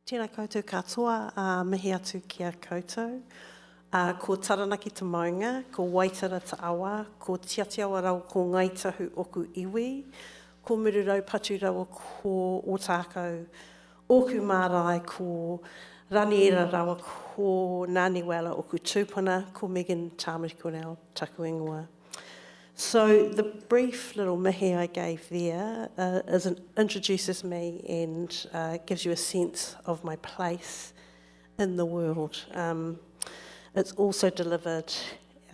Tēnā koutou katoa, mihi atu kia koutou. Ko taranaki te maunga, ko waitara te awa, ko tiatiawa rau ko ngaitahu oku iwi, ko mururau patu rawa ko o tākau oku marae, ko raniera rawa ko Ngāniwala oku tūpuna, ko Megan Tamati-Quennell taku ingoa. So the brief little mihi I gave there introduces me and gives you a sense of my place in the world. It's also delivered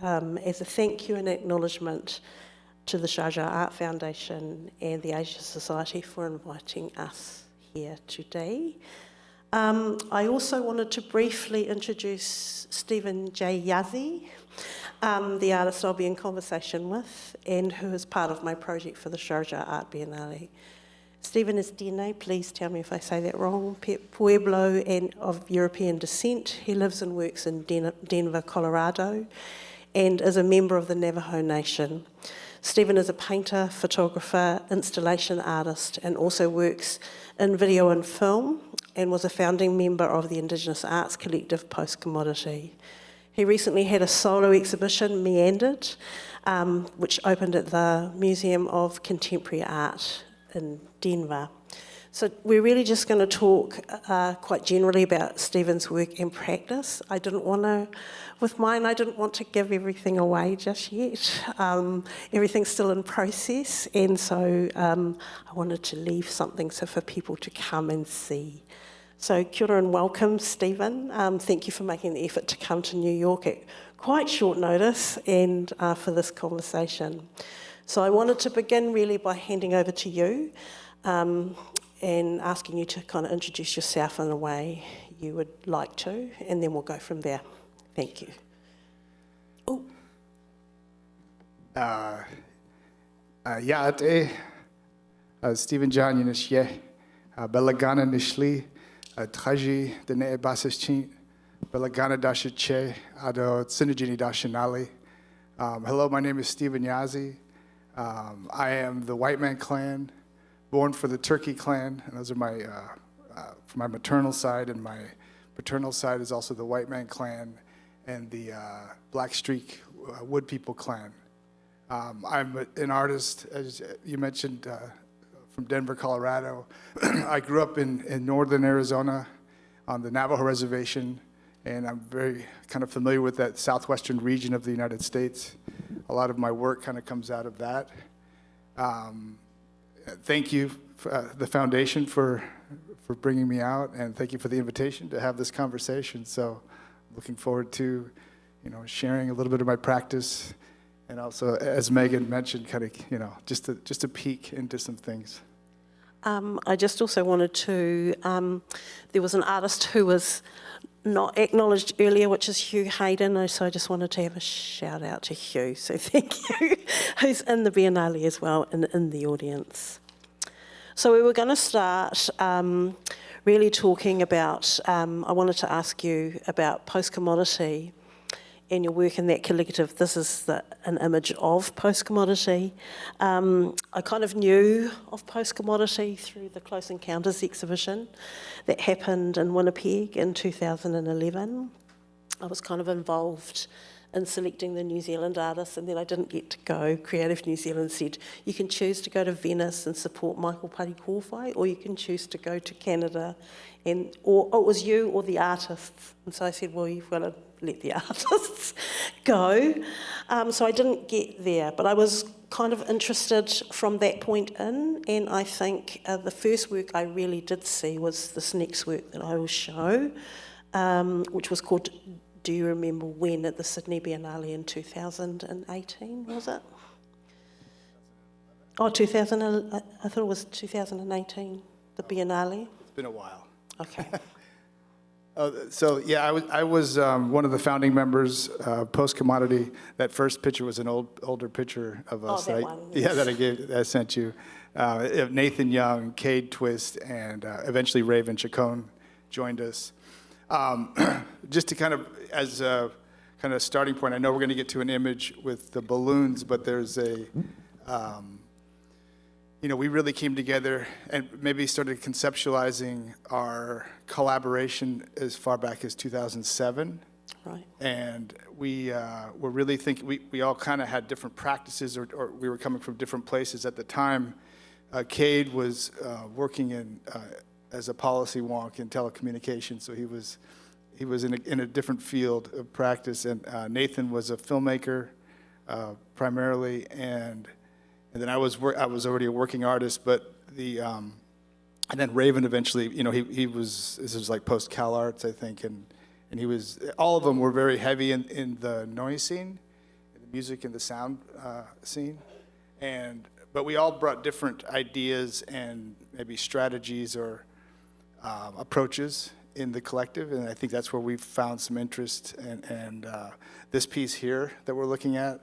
as a thank you and acknowledgement to the Sharjah Art Foundation and the Asia Society for inviting us here today. I also wanted to briefly introduce Steven Yazzie, the artist I'll be in conversation with, and who is part of my project for the Sharjah Art Biennial. Steven is Dene, please tell me if I say that wrong, Pueblo and of European descent. He lives and works in Denver, Colorado, and is a member of the Navajo Nation. Steven is a painter, photographer, installation artist, and also works in video and film, and was a founding member of the Indigenous Arts Collective Post-Commodity. He recently had a solo exhibition, Meandered, which opened at the Museum of Contemporary Art in Denver. So we're really just going to talk quite generally about Steven's work and practice. With mine, I didn't want to give everything away just yet. Everything's still in process, and so I wanted to leave something for people to come and see. So kia ora and welcome, Steven. Thank you for making the effort to come to New York at quite short notice and for this conversation. So I wanted to begin really by handing over to you and asking you to kind of introduce yourself in a way you would like to, and then we'll go from there. Thank you. Oh. Steven John Yanishye, Belagana Nishli, Traji Dene Basaschin, Belagana Dashache, Ado Sinajini Dashanali. Hello, my name is Steven Yazzie. I am the White Man clan, born for the Turkey clan, and those are my, from my maternal side, and my paternal side is also the White Man clan and the Black Streak Wood People clan. I'm an artist, as you mentioned, from Denver, Colorado. I grew up in northern Arizona on the Navajo Reservation, and I'm very kind of familiar with that southwestern region of the United States. A lot of my work kind of comes out of that. Thank you, the foundation, for bringing me out, and thank you for the invitation to have this conversation. So, looking forward to, sharing a little bit of my practice, and also, as Megan mentioned, kind of, just a peek into some things. I just also wanted to. There was an artist who was not acknowledged earlier, which is Hugh Hayden, so I just wanted to have a shout out to Hugh, so thank you, who's in the Biennale as well and in the audience. So we were going to start really talking about, I wanted to ask you about post-commodity and your work in that collective. This is an image of post-commodity. I kind of knew of post-commodity through the Close Encounters exhibition that happened in Winnipeg in 2011. I was kind of involved in selecting the New Zealand artists, and then I didn't get to go. Creative New Zealand said, you can choose to go to Venice and support Michael Pari-Kōwhai, or you can choose to go to Canada, or it was you or the artists. And so I said, well, you've got to let the artists go. So I didn't get there, but I was kind of interested from that point in, and I think the first work I really did see was this next work that I will show, which was called Do You Remember When, at the Sydney Biennale in 2018, was it? Oh, 2000, I thought it was 2018, the Biennale. It's been a while. Okay. I was one of the founding members of Post-Commodity. That first picture was an older picture of us. Oh, that one. Yes. Yeah, that I sent you. Nathan Young, Cade Twist, and eventually Raven Chacon joined us. Just to kind of, as a kind of starting point, I know we're going to get to an image with the balloons, but there's a we really came together and maybe started conceptualizing our collaboration as far back as 2007. Right. And we were really thinking, we all kind of had different practices, or we were coming from different places. At the time, Cade was working as a policy wonk in telecommunications, so he was in a different field of practice. And Nathan was a filmmaker primarily, and then I was already a working artist, but and then Raven eventually, this was like post Cal Arts, I think, and all of them were very heavy in the noise scene, in the music and the sound scene, but we all brought different ideas and maybe strategies or approaches in the collective, and I think that's where we've found some interest. And this piece here that we're looking at,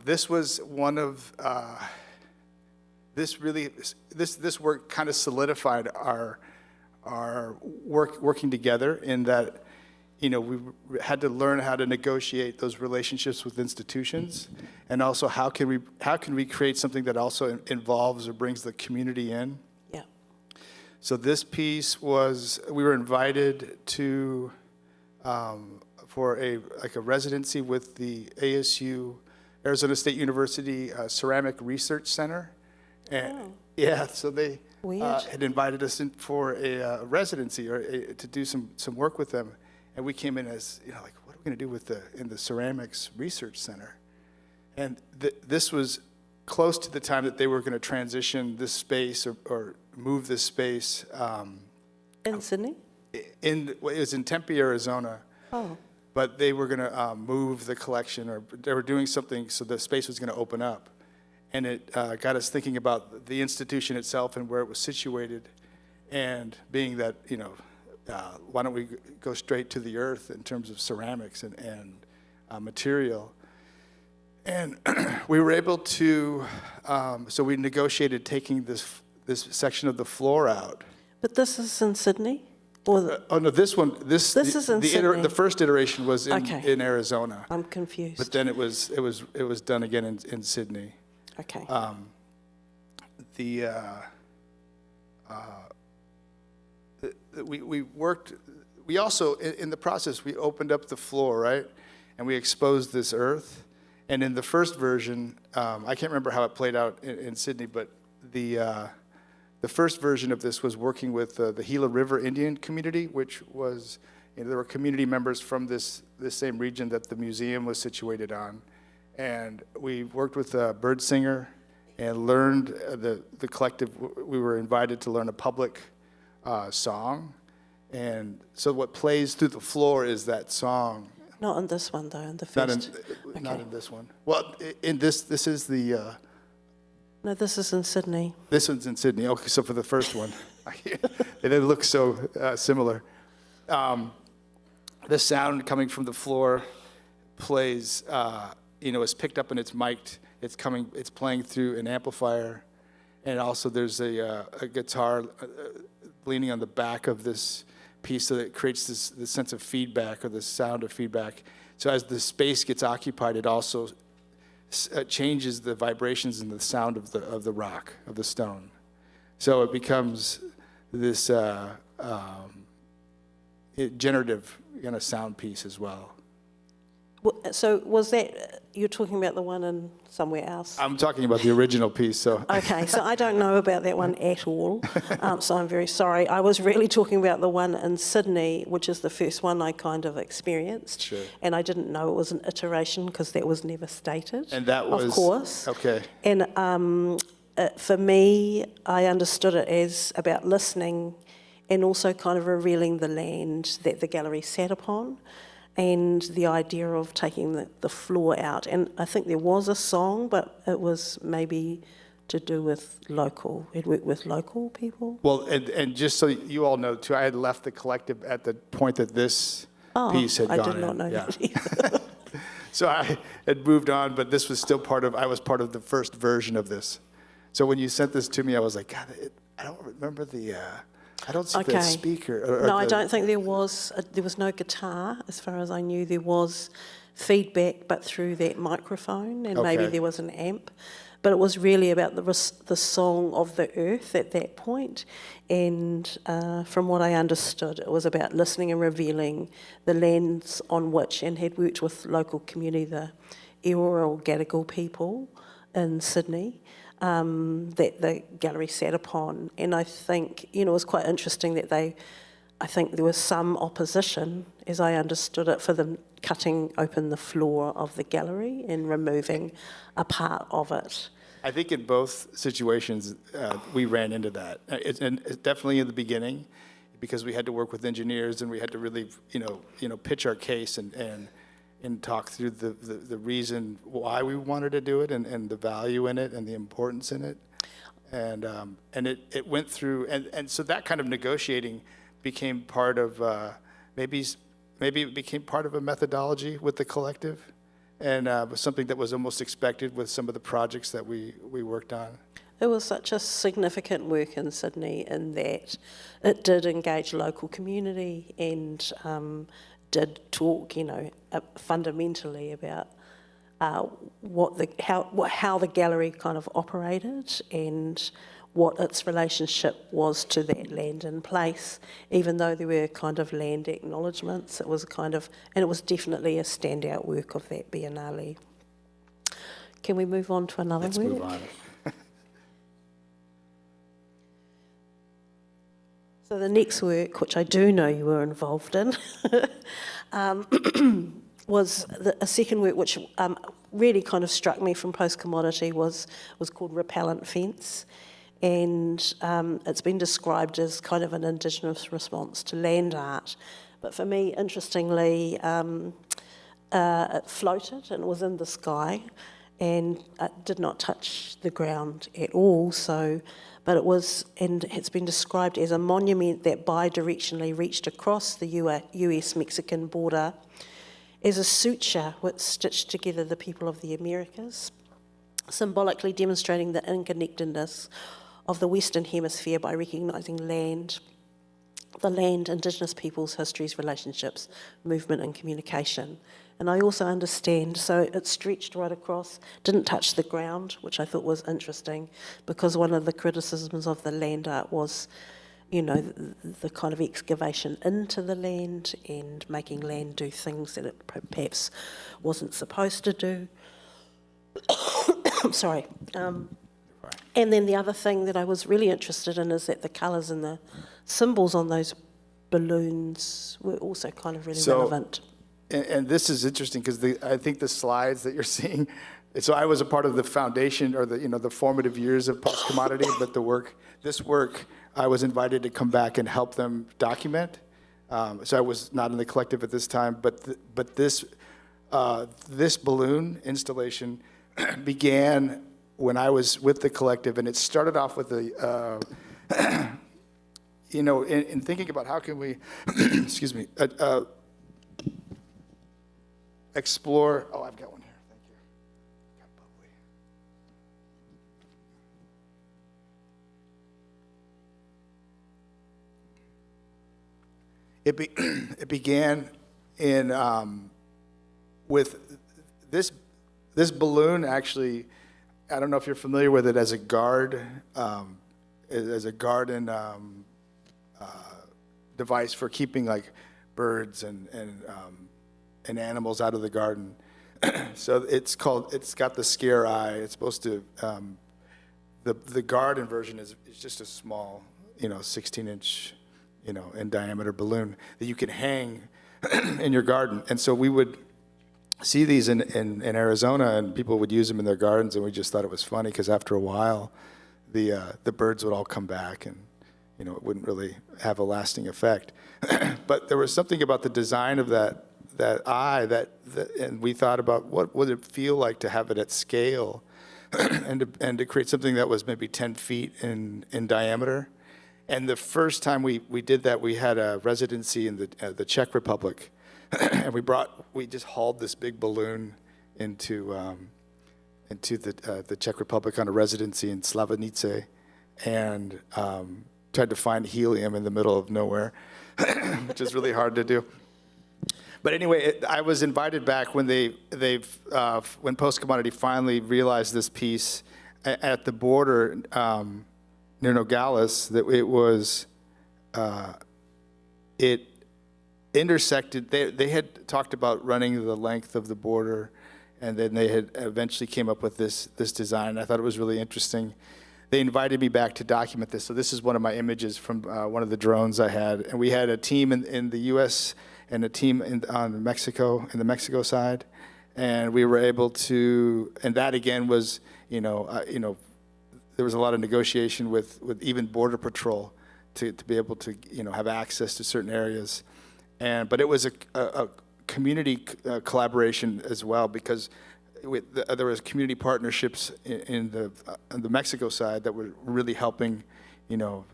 this was one of this work kind of solidified our working together, in that we had to learn how to negotiate those relationships with institutions, and also how can we create something that also involves or brings the community in. Yeah. So this piece we were invited to for a residency with the ASU, Arizona State University Ceramic Research Center. And yeah, so they had invited us in for a residency to do some work with them, and we came in as like, what are we going to do in the Ceramics Research Center? And this was close to the time that they were going to transition this space or move this space. In Sydney? It was in Tempe, Arizona. Oh. But they were going to move the collection, or they were doing something so the space was going to open up. And it got us thinking about the institution itself and where it was situated, and being that, why don't we go straight to the earth in terms of ceramics and material. And we were able to, so we negotiated taking this section of the floor out. But this is in Sydney? Or No, this one, this is in Sydney. The first iteration was in Arizona. I'm confused. But then it was done again in Sydney. Okay. We worked. We also, in the process, we opened up the floor, right, and we exposed this earth. And in the first version, I can't remember how it played out in Sydney, but the first version of this was working with the Gila River Indian community, which was, there were community members from this same region that the museum was situated on. And we worked with a bird singer and learned the collective. We were invited to learn a public song. And so what plays through the floor is that song. Not in this one, though, in the first. Not in this one. Well, in this is the... No, this is in Sydney. This one's in Sydney. Okay, so for the first one. They look so similar. The sound coming from the floor plays... is picked up and it's mic'd. It's playing through an amplifier, and also there's a guitar leaning on the back of this piece, so that it creates this sense of feedback, or the sound of feedback. So as the space gets occupied, it also changes the vibrations and the sound of the rock, of the stone. So it becomes this generative kind of sound piece as well. So was that, you're talking about the one in somewhere else? I'm talking about the original piece, so. Okay, so I don't know about that one at all, so I'm very sorry. I was really talking about the one in Sydney, which is the first one I kind of experienced. Sure. And I didn't know it was an iteration because that was never stated. And that was? Of course. Okay. And for me, I understood it as about listening and also kind of revealing the land that the gallery sat upon, and the idea of taking the floor out. And I think there was a song, but it was maybe to do with local. It worked with local people. Well, and just so you all know, too, I had left the collective at the point that this piece had gone in. I did not know that either. So I had moved on, but this was still I was part of the first version of this. So when you sent this to me, I was like, God, I don't remember I don't see the speaker. No, I don't think there was no guitar, as far as I knew. There was feedback, but through that microphone, and maybe there was an amp. But it was really about the song of the earth at that point. And from what I understood, it was about listening and revealing the lands on which, and had worked with local community, the Eora or Gadigal people in Sydney, that the gallery sat upon. And I think, it was quite interesting that I think there was some opposition, as I understood it, for them cutting open the floor of the gallery and removing a part of it. I think in both situations, we ran into that. It's definitely in the beginning, because we had to work with engineers and we had to really, pitch our case and talk through the reason why we wanted to do it and the value in it and the importance in it. And it went through, and so that kind of negotiating became part of, maybe it became part of a methodology with the collective, and was something that was almost expected with some of the projects that we worked on. It was such a significant work in Sydney in that it did engage local community and did talk, fundamentally about how the gallery kind of operated and what its relationship was to that land and place. Even though there were kind of land acknowledgements, it was and it was definitely a standout work of that Biennale. Can we move on to another work? Let's move on. So the next work, which I do know you were involved in, was a second work which really kind of struck me from post-commodity was called Repellent Fence. And it's been described as kind of an Indigenous response to land art. But for me, interestingly, it floated and was in the sky and it did not touch the ground at all. But it was, and it's been described as a monument that bidirectionally reached across the US-Mexican border as a suture which stitched together the people of the Americas, symbolically demonstrating the interconnectedness of the Western Hemisphere by recognising the land, Indigenous peoples, histories, relationships, movement and communication. And I also understand, so it stretched right across, didn't touch the ground, which I thought was interesting, because one of the criticisms of the land art was, the kind of excavation into the land and making land do things that it perhaps wasn't supposed to do. I'm sorry. And then the other thing that I was really interested in is that the colours and the symbols on those balloons were also kind of really relevant. And this is interesting because I think the slides that you're seeing, so I was a part of the foundation or the formative years of post-commodity, but this work, I was invited to come back and help them document. So I was not in the collective at this time, but this balloon installation began when I was with the collective, and it started off with in thinking about how can we, excuse me, explore. Oh, I've got one here. Thank you. Got bubbly. It began with this balloon. Actually, I don't know if you're familiar with it as a garden device for keeping like birds and animals out of the garden. So it's got the scare eye. It's supposed to, the garden version is just a small, 16-inch, in diameter balloon that you can hang in your garden. And so we would see these in Arizona, and people would use them in their gardens, and we just thought it was funny because after a while, the birds would all come back, and it wouldn't really have a lasting effect. But there was something about the design of that eye and we thought about what would it feel like to have it at scale, and to create something that was maybe 10 feet in diameter. And the first time we did that, we had a residency in the Czech Republic. And we just hauled this big balloon into the Czech Republic on a residency in Slavonice, and tried to find helium in the middle of nowhere, which is really hard to do. But anyway, I was invited back when when Post Commodity finally realized this piece. at the border near Nogales, that it was, it intersected, they had talked about running the length of the border, and then they had eventually came up with this design. I thought it was really interesting. They invited me back to document this. So this is one of my images from one of the drones I had. And we had a team in the US and a team on Mexico, in the Mexico side. And we were able to, and that again was, there was a lot of negotiation with even Border Patrol to be able to, have access to certain areas. But it was a community collaboration as well, because there was community partnerships in the Mexico side that were really helping,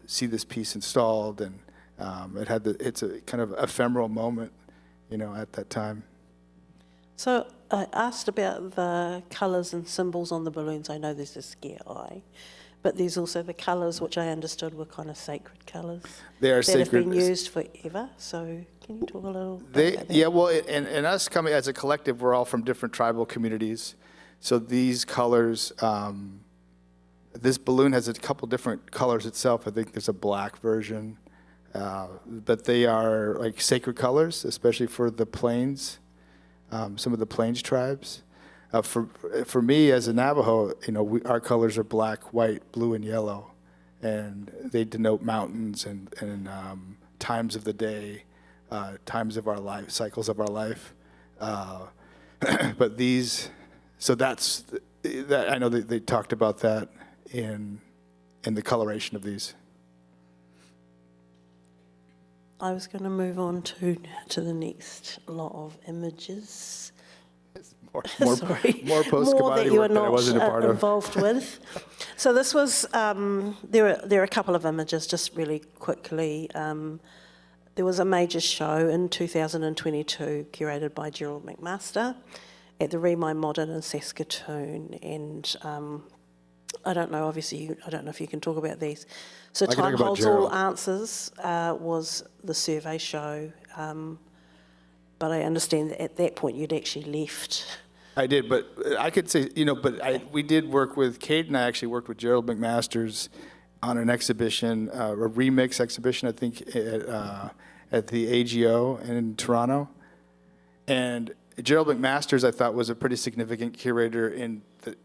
see this piece installed, and it's a kind of ephemeral moment, at that time. So I asked about the colours and symbols on the balloons. I know there's a scare eye, but there's also the colours, which I understood were kind of sacred colours. They are sacred. That have been used forever. So can you talk a little bit about that? Yeah, well, and us coming as a collective, we're all from different tribal communities. So these colors, this balloon has a couple different colors itself. I think there's a black version, but they are like sacred colors, especially for the Plains, some of the Plains tribes. For me as a Navajo, our colors are black, white, blue, and yellow, and they denote mountains and times of the day, times of our life, cycles of our life. But these, so that I know they talked about that in the coloration of these. I was going to move on to the next lot of images. More Sorry. post-commodity work that I wasn't a part of. Involved with. So this was, there are a couple of images, just really quickly. There was a major show in 2022 curated by Gerald McMaster at the Remai Modern in Saskatoon, and I don't know, obviously, I don't know if you can talk about these. So Time Holds All Answers was the survey show, but I understand that at that point you'd actually left. I did, but I could say, we did work with, Kate and I actually worked with Gerald McMaster's on an exhibition, a remix exhibition, I think, at the AGO in Toronto. And Gerald McMaster's, I thought, was a pretty significant curator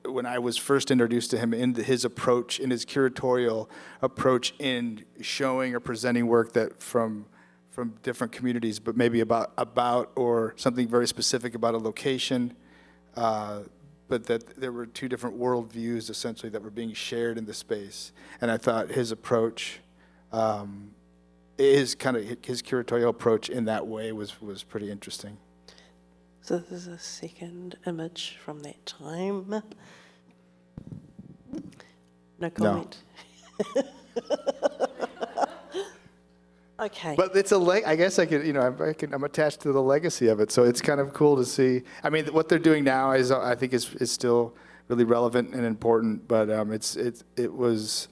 when I was first introduced to him in his approach, in his curatorial approach in showing or presenting work that from different communities, but maybe about or something very specific about a location, but that there were two different worldviews essentially that were being shared in the space. And I thought his approach, his curatorial approach in that way was pretty interesting. So this is a second image from that time. No comment. No. Okay. But it's I guess I could, I'm attached to the legacy of it, so it's kind of cool to see. I mean, what they're doing now I think is still really relevant and important. But it was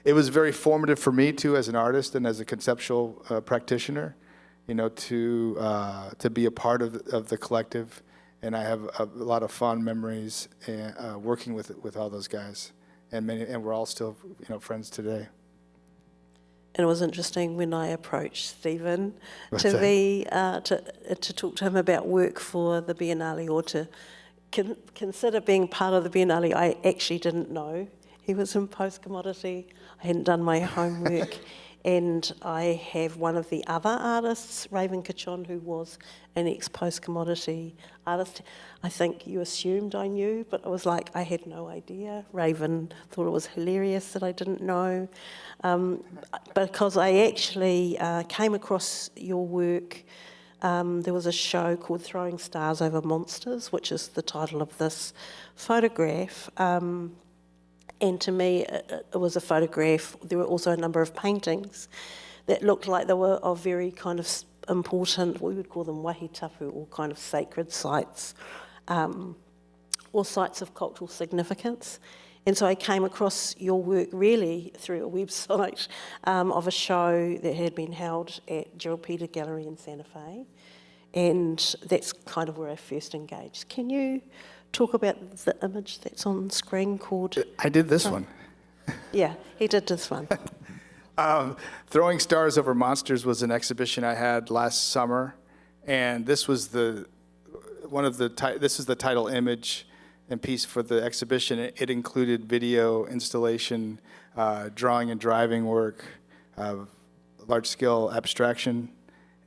very formative for me too, as an artist and as a conceptual practitioner. To be a part of the collective, and I have a lot of fond memories working with all those guys, and we're all still friends today. And it was interesting when I approached Steven to talk to him about work for the Biennale, or to consider being part of the Biennale. I actually didn't know he was in post-commodity. I hadn't done my homework. And I have one of the other artists, Raven Kachon, who was an ex-post-commodity artist. I think you assumed I knew, but I was like, I had no idea. Raven thought it was hilarious that I didn't know. Because I actually came across your work. There was a show called Throwing Stars Over Monsters, which is the title of this photograph. And to me, it was a photograph. There were also a number of paintings that looked like they were of very kind of important, we would call them wahitapu, or kind of sacred sites, or sites of cultural significance. And so I came across your work really through a website of a show that had been held at Gerald Peter Gallery in Santa Fe. And that's kind of where I first engaged. Can you talk about the image that's on screen called... I did this one. Yeah, he did this one. Throwing Stars Over Monsters was an exhibition I had last summer, and this was this is the title image and piece for the exhibition. It included video installation, drawing and driving work, large-scale abstraction,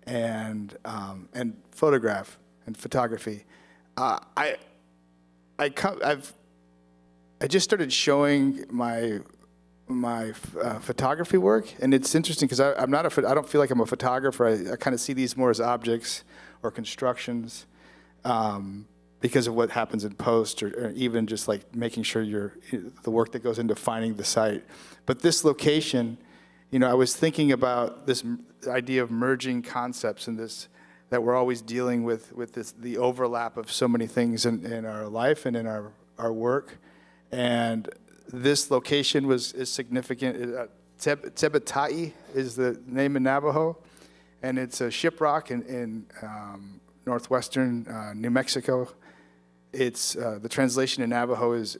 and photography. I just started showing my photography work, and it's interesting because I don't feel like I'm a photographer. I kind of see these more as objects or constructions because of what happens in post, or even just like making sure the work that goes into finding the site. But this location, I was thinking about this idea of merging concepts and this, that we're always dealing with the overlap of so many things in our life and in our work. And this location is significant. Tebeta'i is the name in Navajo, and it's a shiprock in northwestern New Mexico. It's the translation in Navajo is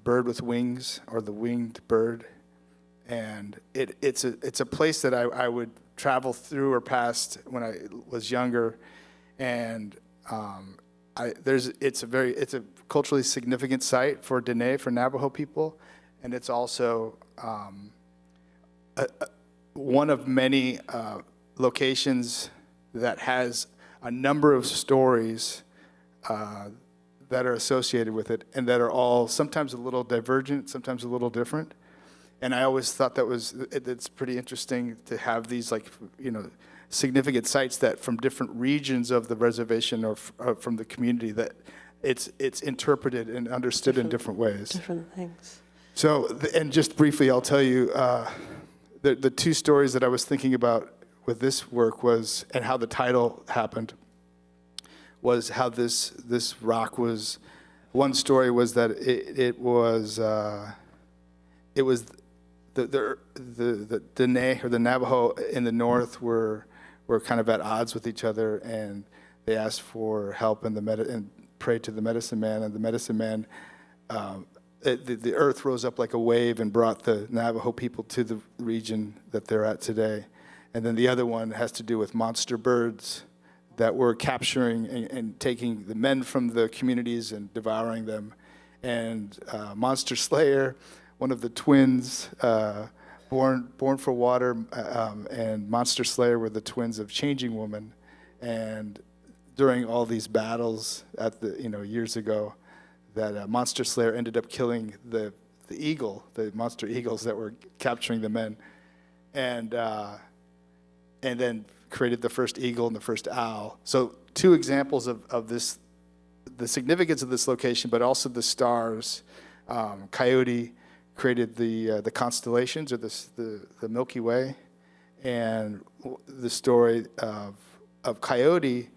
bird with wings, or the winged bird, and it's a place that I would travel through or past when I was younger, and it's a culturally significant site for Dene, for Navajo people, and it's also one of many locations that has a number of stories that are associated with it, and that are all sometimes a little divergent, sometimes a little different. And I always thought it's pretty interesting to have these significant sites that from different regions of the reservation or from the community, that it's interpreted and understood in different ways. Different things. So, and just briefly, I'll tell you, the two stories that I was thinking about with this work was, and how the title happened, was how this rock was. One story was that it was the Dene, or the Navajo in the north, were kind of at odds with each other, and they asked for help and prayed to the medicine man, and the medicine man, the earth rose up like a wave and brought the Navajo people to the region that they're at today. And then the other one has to do with monster birds that were capturing and taking the men from the communities and devouring them. And Monster Slayer, one of the twins, born for water, and Monster Slayer were the twins of Changing Woman. And during all these battles years ago, that Monster Slayer ended up killing the monster eagles that were capturing the men, and then created the first eagle and the first owl. So two examples of this, the significance of this location, but also the stars. Coyote created the constellations, or the Milky Way, and the story of Coyote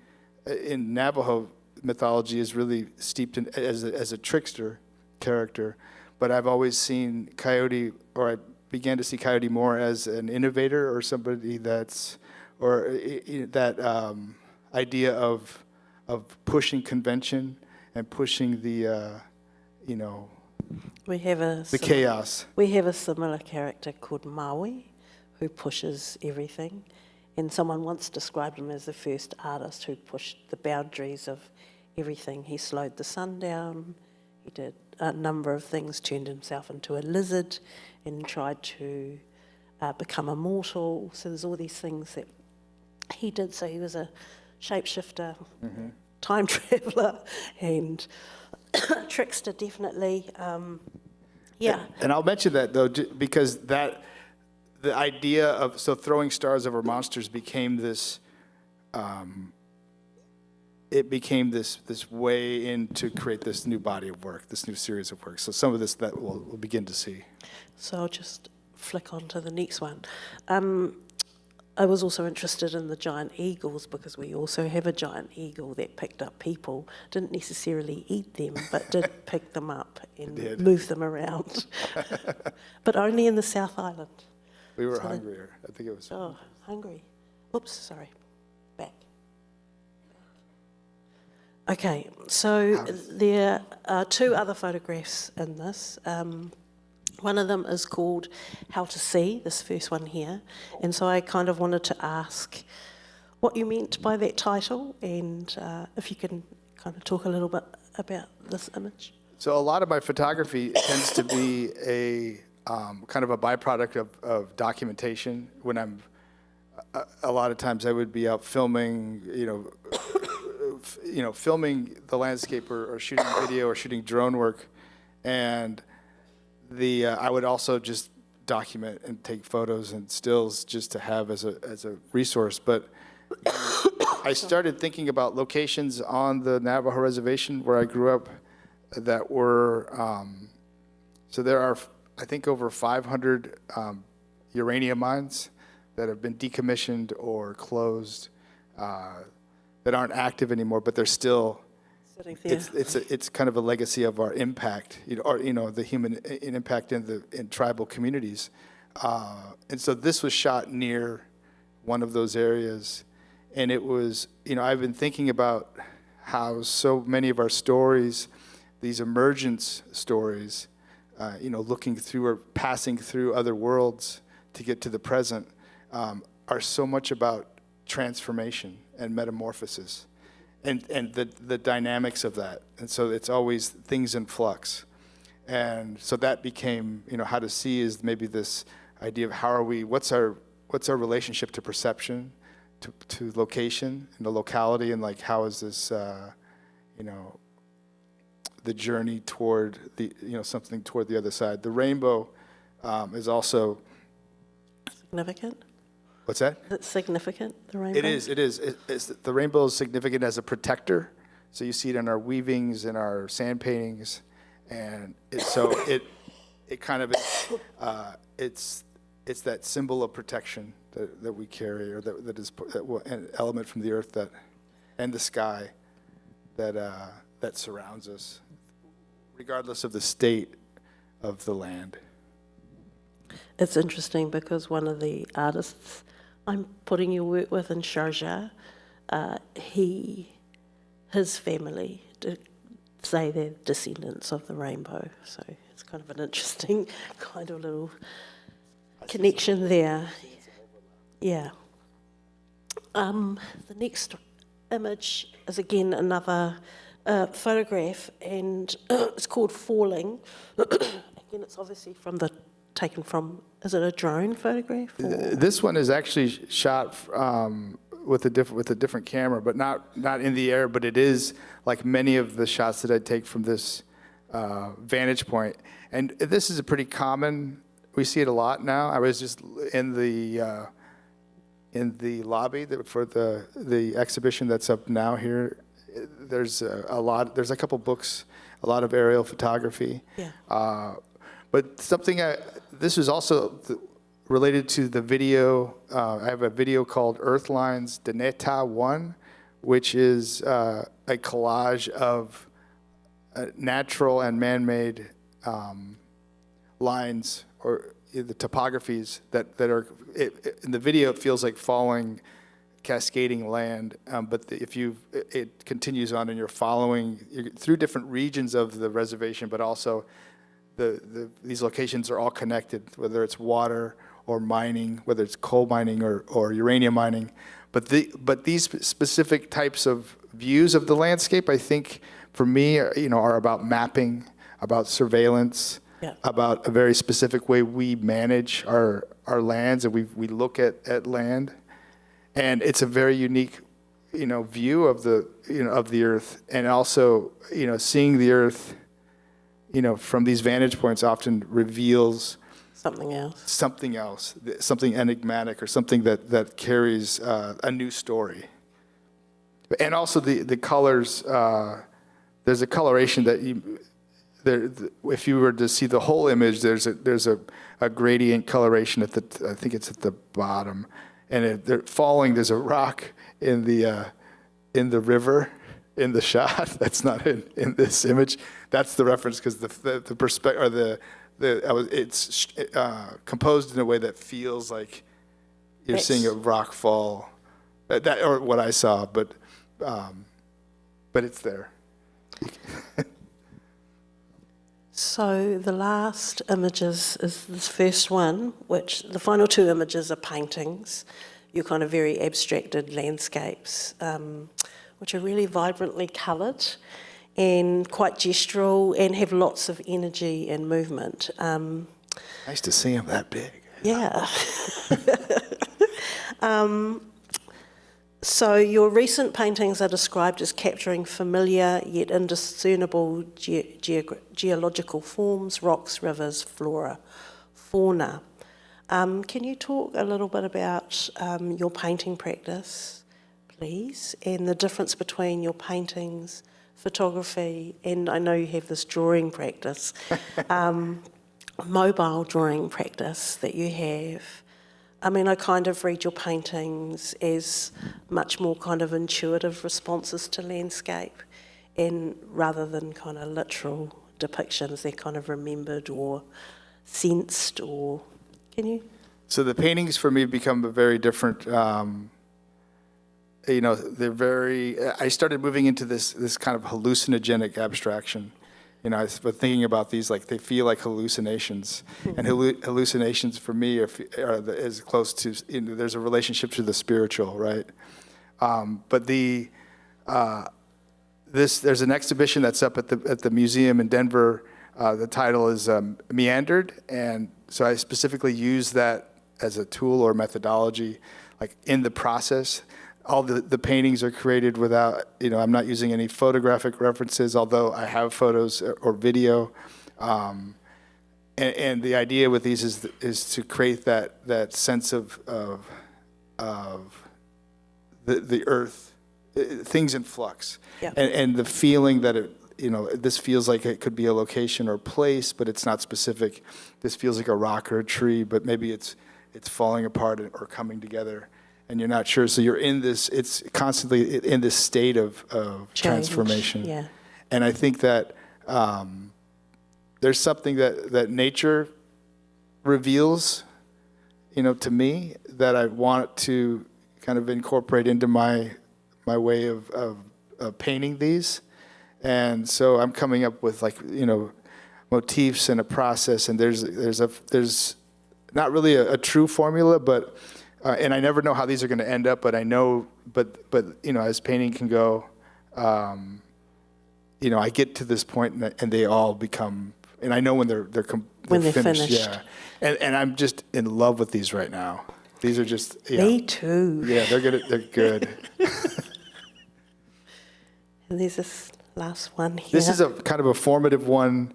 in Navajo mythology is really steeped in as a trickster character. But I've always seen Coyote, or I began to see Coyote more as an innovator, or somebody that idea of pushing convention and pushing the chaos. We have a similar character called Maui, who pushes everything, and someone once described him as the first artist who pushed the boundaries of everything. He slowed the sun down. He did a number of things, turned himself into a lizard, and tried to become immortal. So there's all these things that he did. So he was a shapeshifter, time traveler, and trickster, definitely. Yeah. And I'll mention that, though, because the idea of throwing stars over monsters became this. It became this way in to create this new body of work, this new series of work. So some of this that we'll begin to see. So I'll just flick on to the next one. I was also interested in the giant eagles, because we also have a giant eagle that picked up people. Didn't necessarily eat them, but did pick them up and move them around. But only in the South Island. We were hungrier. I think it was. Oh, hungry. Oops, sorry. Back. Okay, so there are two other photographs in this. One of them is called How to See, this first one here. And so I kind of wanted to ask what you meant by that title, and if you can kind of talk a little bit about this image. So a lot of my photography tends to be a kind of a byproduct of documentation. When I'm, a lot of times I would be out filming, filming the landscape or shooting video or shooting drone work, and I would also just document and take photos and stills just to have as a resource. But I started thinking about locations on the Navajo reservation where I grew up that were, so there are, I think, over 500 uranium mines that have been decommissioned or closed, that aren't active anymore, but they're still, it's kind of a legacy of our impact, the human impact in tribal communities. And so this was shot near one of those areas. And it was, I've been thinking about how so many of our stories, these emergence stories, looking through or passing through other worlds to get to the present, are so much about transformation and metamorphosis and the dynamics of that. And so it's always things in flux. And so that became, how to see is maybe this idea of what's our relationship to perception, to location and the locality, and like how is this, the journey toward the, something toward the other side. The rainbow is also significant. What's that? Is it significant, the rainbow? It is. The rainbow is significant as a protector. So you see it in our weavings, in our sand paintings, and it kind of it's that symbol of protection that we carry, or that is an element from the earth and the sky that surrounds us, regardless of the state of the land. It's interesting because one of the artists I'm putting your work with in Sharjah, his family say they're descendants of the rainbow. So it's kind of an interesting kind of little connection there. Yeah. The next image is again another photograph, and it's called Falling. Again, it's obviously taken from, is it a drone photograph? Or? This one is actually shot with a different camera, but not in the air. But it is like many of the shots that I take from this vantage point. And this is a pretty common. We see it a lot now. I was just in the lobby for the exhibition that's up now here. There's a couple books, a lot of aerial photography. Yeah. But this is also related to the video. I have a video called Earthlines Deneta 1, which is a collage of natural and man-made lines, or the topographies that are, in the video it feels like falling, cascading land, but it continues on, and you're following through different regions of the reservation, but also these locations are all connected, whether it's water or mining, whether it's coal mining or uranium mining. But these specific types of views of the landscape, I think, for me, are about mapping, about surveillance, yeah, about a very specific way we manage our lands, and we look at land. And it's a very unique, view of the earth, and also, seeing the earth, from these vantage points often reveals something else, something enigmatic, or something that carries a new story. And also the colors. There's a coloration that if you were to see the whole image, there's a gradient coloration I think it's at the bottom. And they're falling. There's a rock in the river in the shot. That's not in this image. That's the reference, because the perspective, or it's composed in a way that feels like you're seeing a rock fall. That or what I saw, but but it's there. So the last images is this first one, which the final two images are paintings, your kind of very abstracted landscapes, which are really vibrantly coloured and quite gestural and have lots of energy and movement. Nice to see them that big. Yeah. So your recent paintings are described as capturing familiar yet indiscernible geological forms, rocks, rivers, flora, fauna. Can you talk a little bit about your painting practice, please, and the difference between your paintings, photography, and I know you have this drawing practice, mobile drawing practice that you have. I mean, I kind of read your paintings as much more kind of intuitive responses to landscape, and rather than kind of literal depictions, they're kind of remembered or sensed, or can you? So the paintings for me become a very different, they're very, I started moving into this kind of hallucinogenic abstraction. You know, I've been thinking about these, like they feel like hallucinations, and hallucinations for me are as close to, there's a relationship to the spiritual, right? But there's an exhibition that's up at the museum in Denver. The title is Meandered, and so I specifically use that as a tool or methodology, like in the process. All the paintings are created without, I'm not using any photographic references, although I have photos or video. And the idea with these is to create that sense of the earth, things in flux, yeah. and the feeling that this feels like it could be a location or place, but it's not specific. This feels like a rock or a tree, but maybe it's falling apart or coming together. And you're not sure, so you're in this, it's constantly in this state of transformation. Yeah. And I think that there's something that nature reveals, to me, that I want to kind of incorporate into my way of painting these. And so I'm coming up with motifs and a process, and there's not really a true formula, but and I never know how these are going to end up, but I know, but as painting can go, I get to this point and they all become, and I know when they're finished. Yeah, and I'm just in love with these right now. These are just Me too. Yeah, they're good. They're good. And there's this last one here. This is a kind of a formative one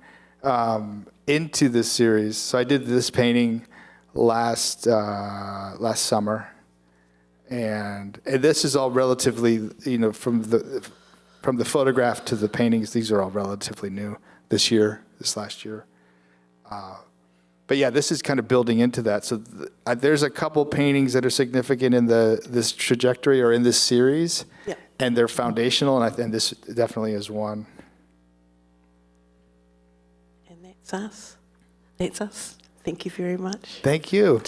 into this series. So I did this painting last summer, and this is all relatively, from the photograph to the paintings, these are all relatively new this last year. But yeah, this is kind of building into that. So there's a couple paintings that are significant in this trajectory or in this series, yeah. And they're foundational, and this definitely is one. And that's us. Thank you very much. Thank you.